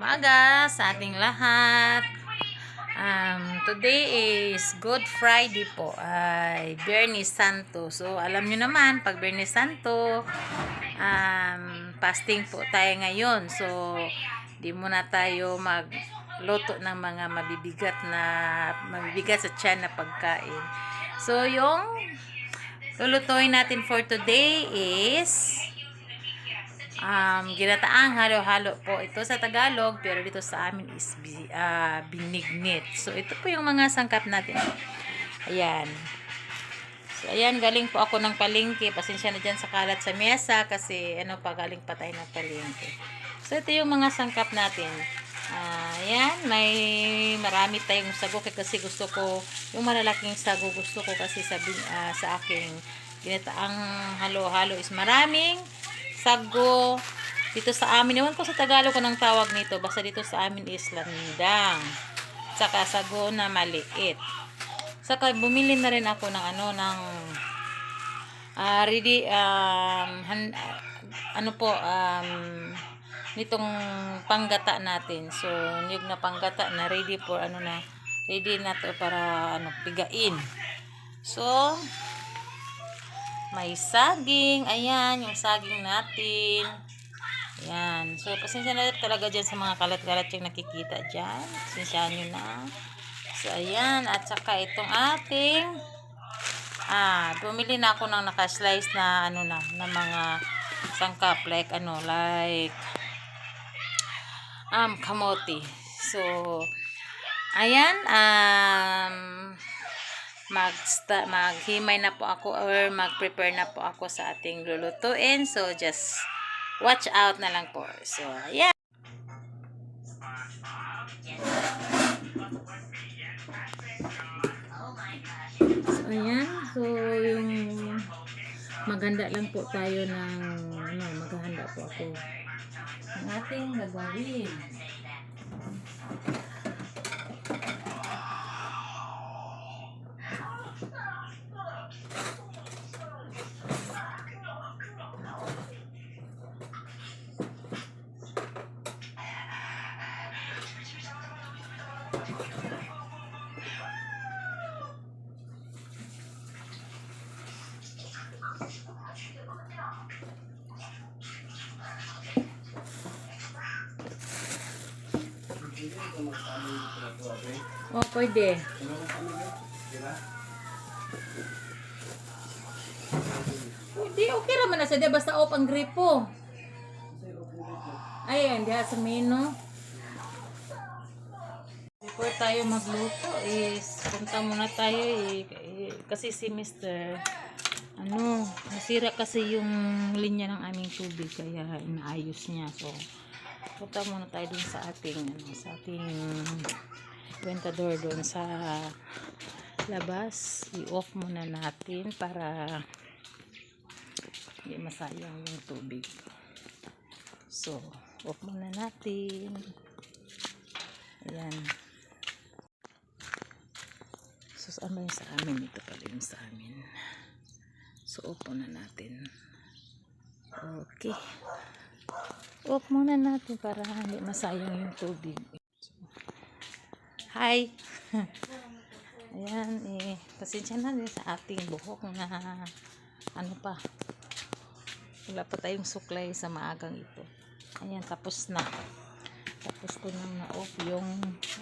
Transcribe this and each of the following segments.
Umaga sa ating lahat. Today is Good Friday po, ay Biyernes Santo. So, alam nyo naman, pag Biyernes Santo, fasting po tayo ngayon. So, di muna tayo magluto ng mga mabibigat sa tiyan na pagkain. So, yung lulutuin natin for today is ginataang halo-halo po ito sa Tagalog, pero dito sa amin is binignit. So ito po yung mga sangkap natin. Ayan. So ayan, galing po ako ng palengke. Pasensya na dyan sa kalat sa mesa kasi galing pa tayo ng palengke. So ito yung mga sangkap natin. Ayan, marami tayong sago kasi gusto ko yung malalaking sago, gusto ko kasi sa aking ginataang halo-halo is maraming sago. Dito sa amin, ewan ko sa Tagalog anong tawag nito, basta dito sa amin is landang, saka sago na maliit. Saka bumili na rin ako ng ready nitong panggata natin. So niyog na panggata na ready for ready na to para pigain. So may saging. Ayan, yung saging natin. Ayan. So, pasensya na talaga dyan sa mga kalat-kalat yung nakikita dyan. Pasensya nyo na. So, ayan. At saka itong ating bumili na ako ng naka-slice na na mga sangkap. Like kamote. So, ayan. Maghimay na po ako or mag-prepare na po ako sa ating lulutuin. So, just watch out na lang po. So, ayan. So, ayan. So, yung maghanda lang po tayo ng maghahanda po ako ng ating gagawin. Oh, pwede. Hindi, okay naman na siya. Basta off ang gripo. Ayan, diha sa menu. Before tayo magluto is punta muna tayo kasi si Mr. Nasira kasi yung linya ng aming tubig kaya inaayos niya. So, punta muna tayo dun sa ating ventador doon sa labas. I-off muna natin para hindi masayang yung tubig. So, off muna natin. Ayan. So, saan ba yung sa amin? Ito pala yung sa amin. So, off muna natin. Okay. Off muna natin para hindi masayang yung tubig. Hi! Ayan, pasensya na din sa ating buhok na wala pa tayong suklay sa maagang ito. Ayan, tapos na. Tapos ko nang na-off yung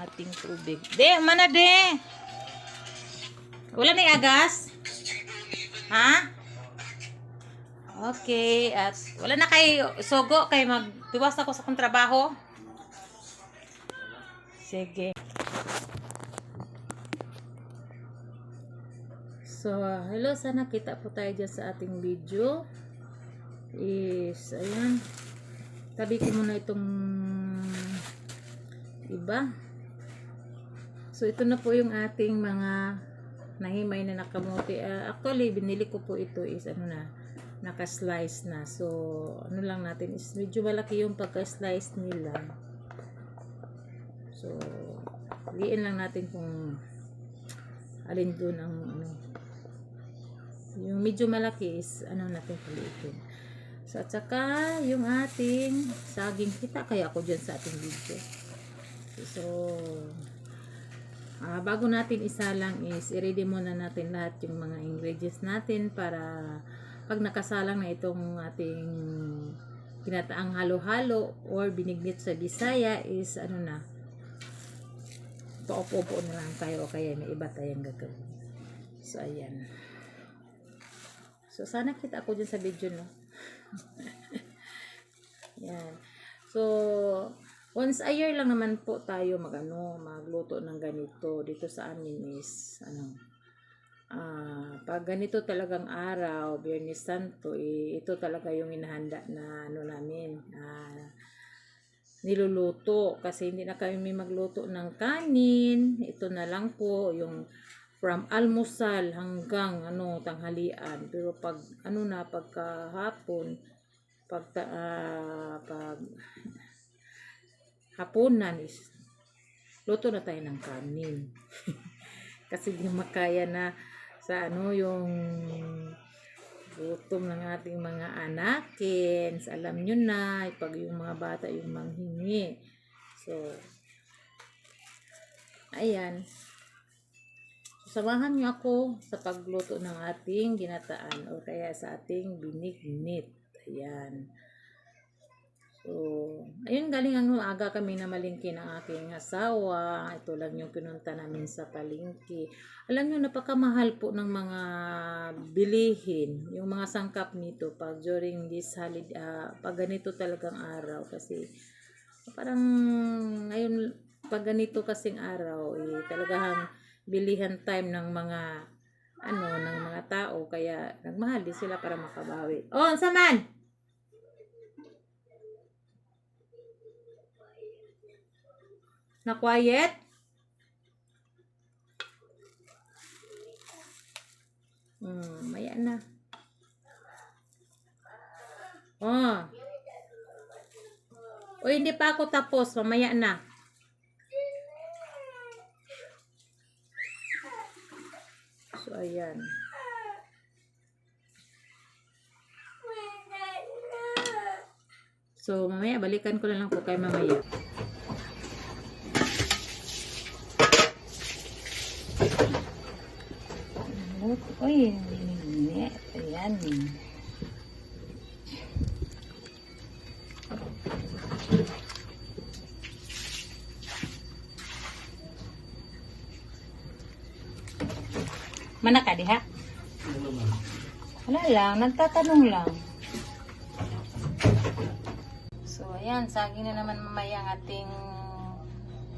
ating tubig. Mana de? Wala na agas? Ha? Okay, at wala na kay sogo kay magtiwas ako sa kontrabaho. Sige. So, hello, sana kita po tayo dyan sa ating video. Ayan. Tabi ko muna itong iba. So, ito na po yung ating mga nahimay na nakamote. Actually, binili ko po ito is naka-slice na. So, lang natin is medyo malaki yung pagka-slice nila. So, liin lang natin kung alin doon ang yung medyo malaki is natin palitin. So, at saka yung ating saging. Kita kaya ako dyan sa ating video. So, bago natin isalang is i-ready muna natin lahat yung mga ingredients natin para pag nakasalang na itong ating ginataang halo-halo or binignit sa Bisaya is ano na, paupo-upo na lang tayo o kaya may iba tayong gagawin. So, ayan. So, sana kita ako dyan sa video, no? Yan. So, once a year lang naman po tayo magluto ng ganito. Dito sa amin is, pag ganito talagang araw, Biyernes Santo, ito talaga yung inahanda na namin, niluluto. Kasi hindi na kami magluto ng kanin. Ito na lang po, yung from almusal hanggang tanghalian. Pero pag pagkahapon, pag hapunan is luto na tayo ng kanin. Kasi di makaya na sa yung gutom ng ating mga anakin. Alam nyo na, pag yung mga bata yung manghingi. So, ayan. Samahan niyo ako sa pagluto ng ating ginataan o kaya sa ating binignit. Ayan. So, ayun, galing ang aga kami na malingki ng aking asawa. Ito lang yung pinunta namin sa palingki. Alam niyo, napakamahal po ng mga bilihin. Yung mga sangkap nito pag during this holiday, pag ganito talagang araw. Kasi parang ngayon, pag ganito kasing araw, talagang bilihan time ng mga ng mga tao, kaya nagmahal din sila para makabawi. Oh, saman. Na quiet? Maya na. Oh. O, hindi pa ako tapos, mamaya na. So, ayan. So, mamaya, balikan ko na lang po kay mamaya. Uy, ayan. Mana ka diha? Wala lang, nagtatanong lang. So, ayan, saging na naman mamaya ang ating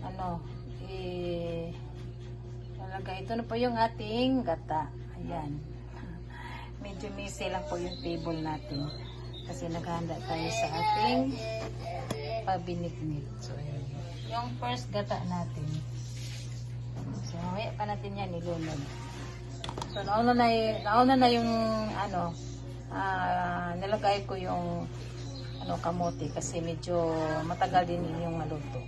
lalagay. Ito na po yung ating gata. Ayan. Medyo messy lang po yung table natin. Kasi naghahanda tayo sa ating pabinignit. So, ayan. Yung first gata natin. So, mamaya pa natin yan nilunod. So, nauna na yung nilagay ko yung kamote kasi medyo matagal din yung maluto.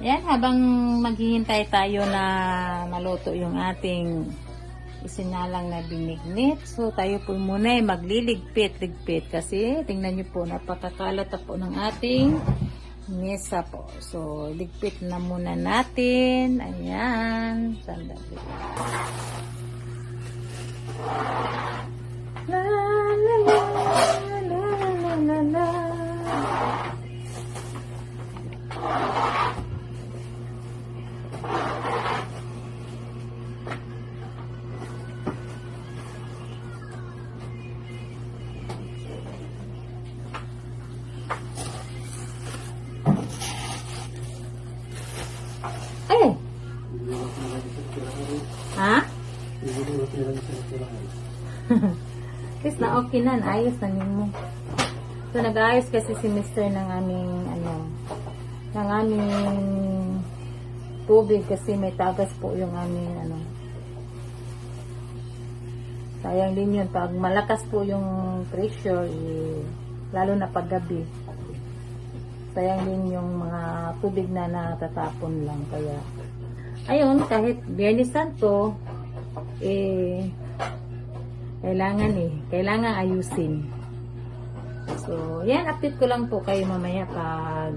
Ayan, habang maghihintay tayo na maluto yung ating isinalang na binignit. So, tayo po muna ay magliligpit-ligpit kasi tingnan nyo po, napakakalat po ng ating mesa po. So, ligpit na muna natin. Ayan. Sandali. La la la la la la la. Ha? Chris, na okay na. Ayos na mo. So, nag-ayos kasi si Mr. ng aming, ng aming tubig kasi may tagas po yung aming, sayang din yun. Pag malakas po yung pressure, lalo na pag gabi, sayang din yung mga tubig na natatapon lang. Kaya, ayun, kahit Biyernes Santo, kailangan ayusin. So, yan, update ko lang po kayo mamaya pag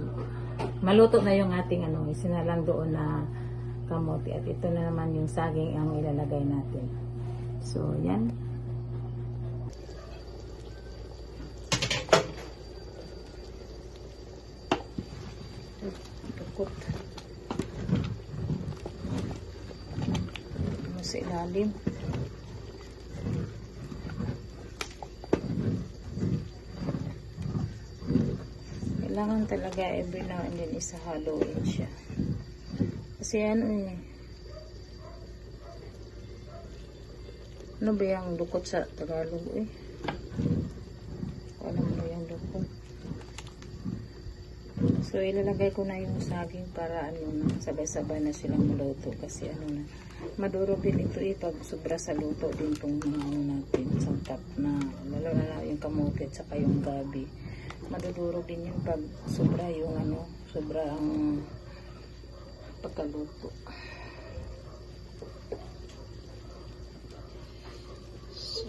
maluto na yung ating isinalang doon na kamote. At ito na naman yung saging ang ilalagay natin. So, yan. Tukot. Sa ilalim. Kailangan talaga every now and then isa-haloin siya. Kasi ano ba yung lukot sa Tagalog alam mo yung lukot. So ilalagay ko na yung saging para sabay-sabay na silang maluto kasi maduro din ito pag sobra sa luto din itong mga natin sangkap na lalo na yung kamote at saka yung gabi. Maduduro din yun pag sobra yung sobra ang pagkaluto. So,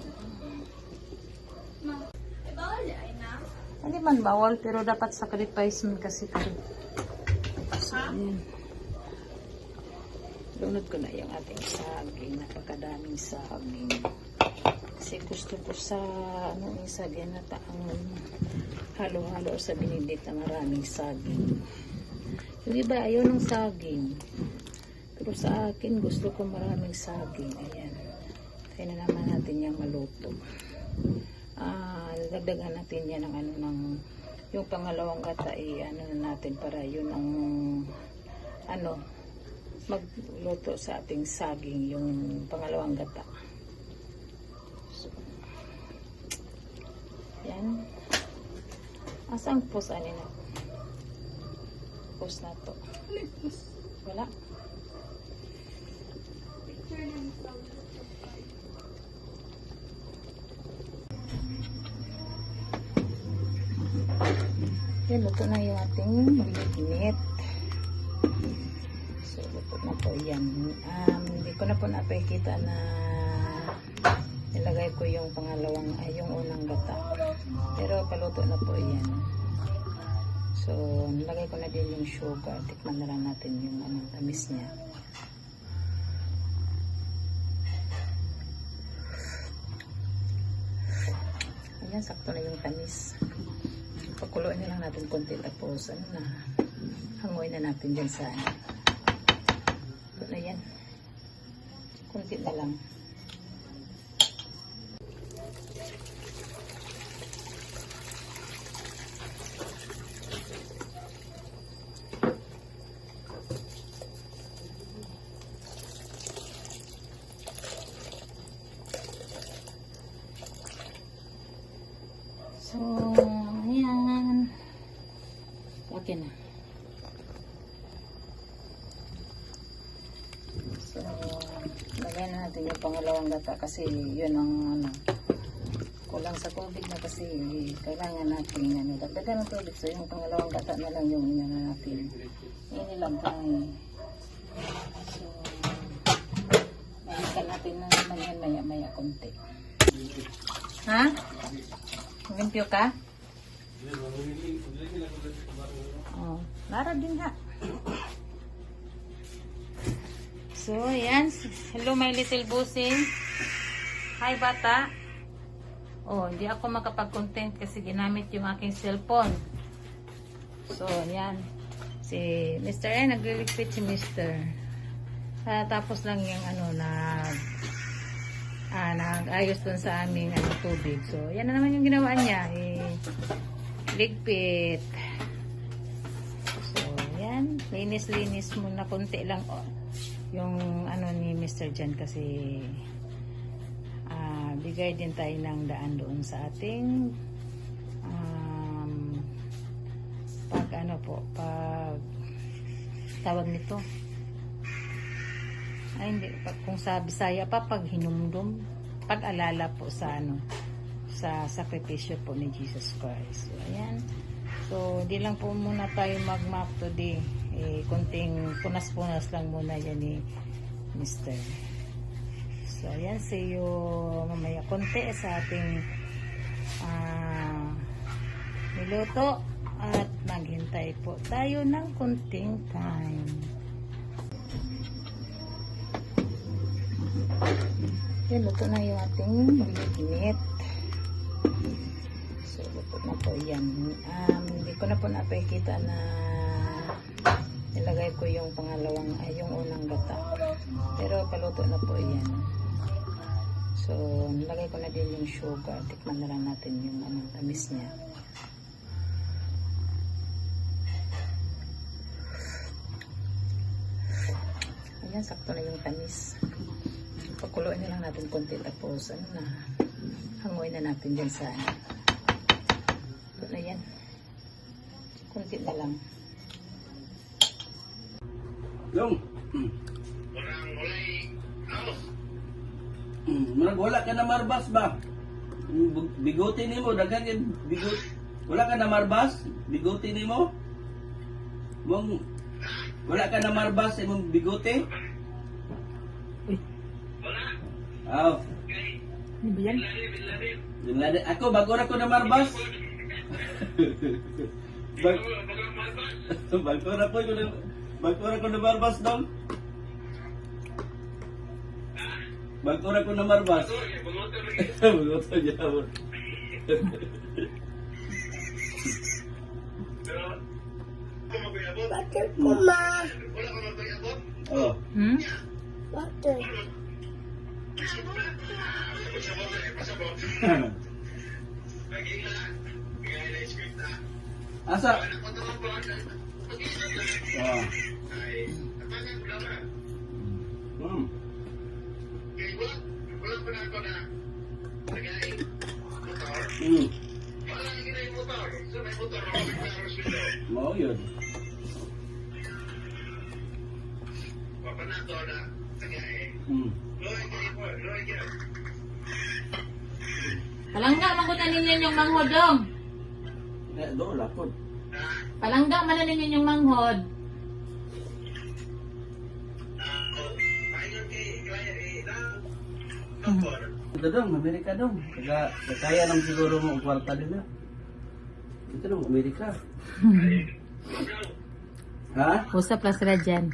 hindi man bawal pero dapat sacrifice man kasi ito. So, ayan. Lunod ko na yung ating saging, napakadaming saging. Kasi gusto ko sa saging na taang halo-halo sa binidit na maraming saging. Yung iba ayaw ng saging. Pero sa akin gusto ko maraming saging. Ayan. Kaya na naman natin yung maluto. Dagdagan natin yan ng yung pangalawang gata na natin para yun ang magluto sa ating saging yung pangalawang gata. So, yan. Asang post na? Post na to. Wala. Yan, luto na yung ating maliit. So, luto na po yan. Hindi ko na po napakita na nilagay ko yung yung unang gata. Pero paluto na po yan. So, nilagay ko na din yung sugar. Tikman na lang natin yung tamis niya. Ayan, sakto na yung tamis. Pakuloy na lang natin konti tapos hangoy na natin dyan sa ito na yan. Konti na lang. So, ayan. Okay na. So, lagyan na natin yung pangalawang gata kasi yun ang kulang sa tubig na kasi kailangan natin dagdagan ng tubig. So, yung pangalawang gata na lang yung natin. Inilagay. So, balikan natin na naman yan maya-maya konti. Ha? Limpyo ka? Oh, lara din ha. So, ayan. Hello, my little bossing. Hi, bata. Oh, hindi ako makapag-content kasi ginamit yung aking cellphone. So, ayan. Si Mr. Nagre-repeat si Mr. Tapos lang yung nag-ayos dun sa aming tubig. So, yan na naman yung ginawa niya. Ligpit. So, yan. Linis-linis muna. Kunti lang yung ni Mr. Jan kasi bigay din tayo ng daan doon sa ating pag tawag nito hindi, kung sa Bisaya pa, pag hinumdum, pag-alala po sa sa sakripisyo po ni Jesus Christ. So, ayan. So, di lang po muna tayo mag-map today. Konting punas-punas lang muna yan ni Mr. So, ayan. See you mamaya konti sa ating niluto at maghintay po tayo ng kunting time. Okay, luto na yung ating binignit. So, luto na po yan. Hindi ko na po napakita na nilagay ko yung yung unang gata. Pero paluto na po yan. So, nilagay ko na din yung sugar. Tikman na lang natin yung tamis niya. Ayan, sakto na yung tamis. Pagkuluin na lang natin konti tapos hanguin na natin dyan sa ito na yan. Konti na lang. Yung wala ka na marbas ba? Bigote nimo daghang bigot. Wala ka na marbas? Bigote nimo? Mong wala ka na marbas imong bigote? Aw. Ano ba yan? Bin Laden. Ako bago na ko na marbas. Bago na ko na marbas dong. Bago na ko na marbas. Bumoto niya. Water ko, ma. Oh. Water. Asa? Oh. Mau yun. Palangga, makutan ninyo yung manghod dong. Do lapod. Palangga, manan ninyo yung manghod. Ito dong, Amerika dong. Kaya nang siguro mo ang kwarta nila. Ito dong, Amerika. Ha? Usap lang sila dyan.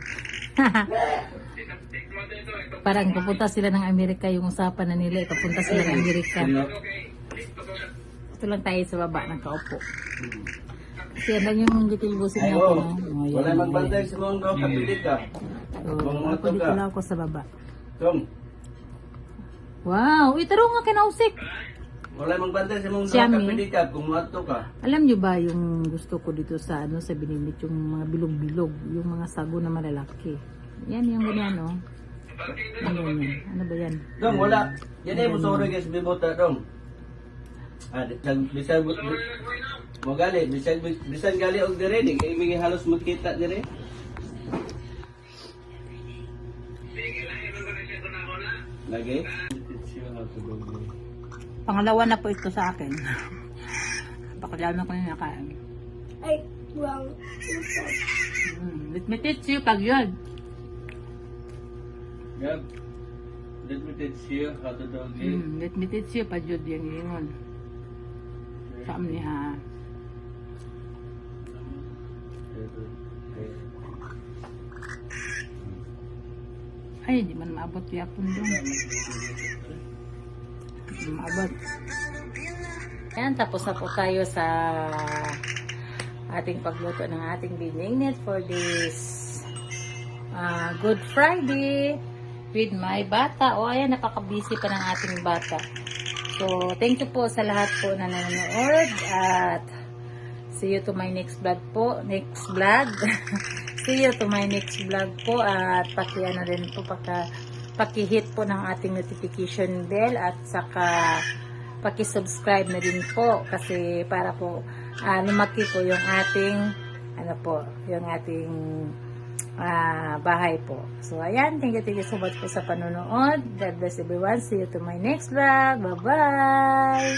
Parang pupunta sila ng Amerika, yung usapan na nila, papunta sila ng Amerika. Ito lang tayo sa baba, nagkaupo. Kasi yan lang yung gitilbusin Ay, natin. oh. Wala magbantay sa mga kapilit ka. Ako dito lang ako sa baba. Tong, Wow! Itaro nga kinausik! wala magbantay sa mga Siyami. kapilit ka kung mato ka. Alam nyo ba yung gusto ko dito sa sa Binimit, yung mga bilog-bilog, yung mga sago na malalaki. Yan yung ganyan, oh. Ano yan? Ano ba yan? Dong, wala. Yan ay mo sorry guys, bibota dong. Bisag mo gali, bisag gali og dire di kay mi halos magkita dire. Lagi. Pangalawa na po ito sa akin. Pakalaw na ko na nakain. Ay, brown. Let me teach you pag yun. Yep. Let me teach you how to do it. Let me teach you pag yun yung ingon. Sa amin ha. Ay, di man maabot yapon doon. Di maabot. Ayan, tapos na po tayo sa ating pagluto ng ating binignit for this Good Friday with my bata. O, ayan, napaka-busy pa ng ating bata. So, thank you po sa lahat po na nanonood at see you to my next vlog po. Next vlog. See you to my next vlog po at paki-ano rin po, paki-hit po ng ating notification bell at saka paki-subscribe na din po kasi para po lumaki po yung ating yung ating bahay po. So ayan, thank you so much po sa panonood. God bless everyone. See you to my next vlog. Bye-bye!